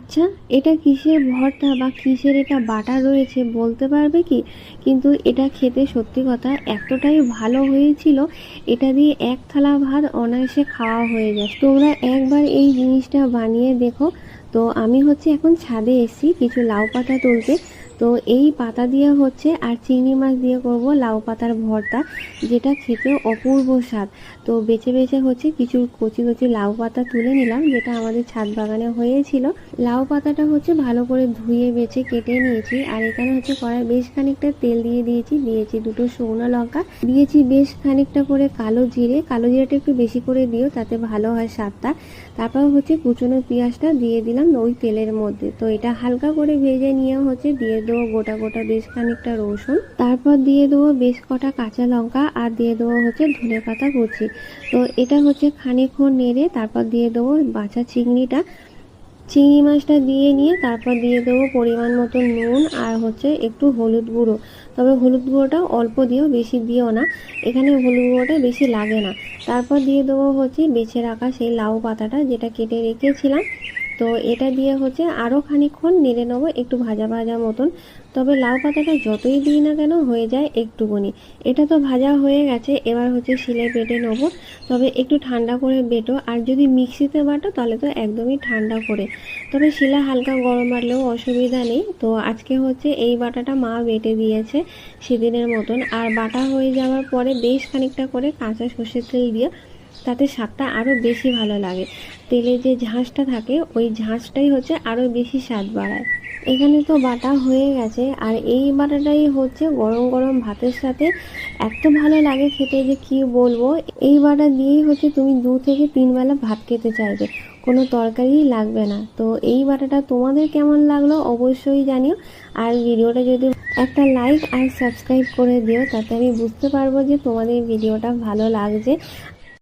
আচ্ছা, এটা কিসের ভর্তা বা কিসের এটা বাটা রয়েছে বলতে পারবে কি? কিন্তু এটা খেতে সত্যি কথা এতটাই ভালো হয়েছিল, এটা দিয়ে এক থালা ভাত অনায়াসে খাওয়া হয়ে যায়। তোমরা একবার এই জিনিসটা বানিয়ে দেখো। তো আমি এখন ছাদে এসেছি কিছু লাউ পাতা তুলতে। তো এই পাতা দিয়ে আর চিংড়ি মাছ দিয়ে করব লাউ পাতার ভর্তা, যেটা খেতে অপূর্ব স্বাদ। তো বেছে বেছে কিছু কচি কচি লাউ পাতা তুলে নিলাম, যেটা আমাদের ছাদ বাগানে হয়েছিল। লাউ পাতাটা ভালো করে ধুয়ে বেছে কেটে নিয়েছি। আর এখানে কড়াই বেশ খানিকটা তেল দিয়ে দিয়েছি দুটো শুকনো লঙ্কা, দিয়েছি বেশ খানিকটা করে কালো জিরে। কালো জিরাটা একটু বেশি করে দিও, তাতে ভালো হয় স্বাদটা। তারপর কুচনো পেঁয়াজটা দিয়ে দিলাম ওই তেলের মধ্যে। তো এটা হালকা করে ভেজে নিয়ে দিয়ে দেবো গোটা গোটা বেশ খানিকটা রসুন, তারপর দিয়ে দেবো বেশ কটা কাঁচা লঙ্কা, আর দিয়ে দেবো ধনে পাতা কুচি। তো এটা খানিকক্ষণ নেড়ে তারপর দিয়ে দেবো বাছা চিংড়ি মাছটা দিয়ে নিয়ে তারপর দিয়ে দেবো পরিমাণ মতো নুন, আর একটু হলুদ গুঁড়ো। তবে হলুদ গুঁড়োটা অল্প দিও, বেশি দিও না, এখানে হলুদ গুঁড়োটা বেশি লাগে না। তারপর দিয়ে দেবো বেছে রাখা সেই লাউ পাতাটা, যেটা কেটে রেখেছিলাম। তো এটা দিয়ে আরও খানিকক্ষণ নেড়ে নেবো একটু ভাজা ভাজা মতন। তবে লাউ পাতাটা যতই দিই না কেন হয়ে যায় একটুকুনি। এটা তো ভাজা হয়ে গেছে, এবার শিলে বেটে নেবো। তবে একটু ঠান্ডা করে বেটো, আর যদি মিক্সিতে বাটো তাহলে তো একদমই ঠান্ডা করে। তবে শিলা হালকা গরম বাটলেও অসুবিধা নেই। তো আজকে এই বাটাটা মা বেটে দিয়েছে সেদিনের মতন। আর বাটা হয়ে যাওয়ার পরে বেশ খানিকটা করে কাঁচা সর্ষের তেল দিয়ে, তাতে স্বাদটা আরও বেশি ভালো লাগে। তেলে যে ঝাঁঝটা থাকে ওই ঝাঁঝটাই আরও বেশি স্বাদ বাড়ায়। এখানে তো বাটা হয়ে গেছে, আর এই বাটাটাই গরম গরম ভাতের সাথে এত ভালো লাগে খেতে যে কি বলবো। এই বাটা দিয়েই তুমি 2 থেকে 3 বেলা ভাত খেতে চাইবে, কোনো তরকারিই লাগবে না। তো এই বাটাটা তোমাদের কেমন লাগলো অবশ্যই জানিও। আর ভিডিওটা যদি একটা লাইক আর সাবস্ক্রাইব করে দিও, তাতে আমি বুঝতে পারবো যে তোমাদের ভিডিওটা ভালো লাগছে।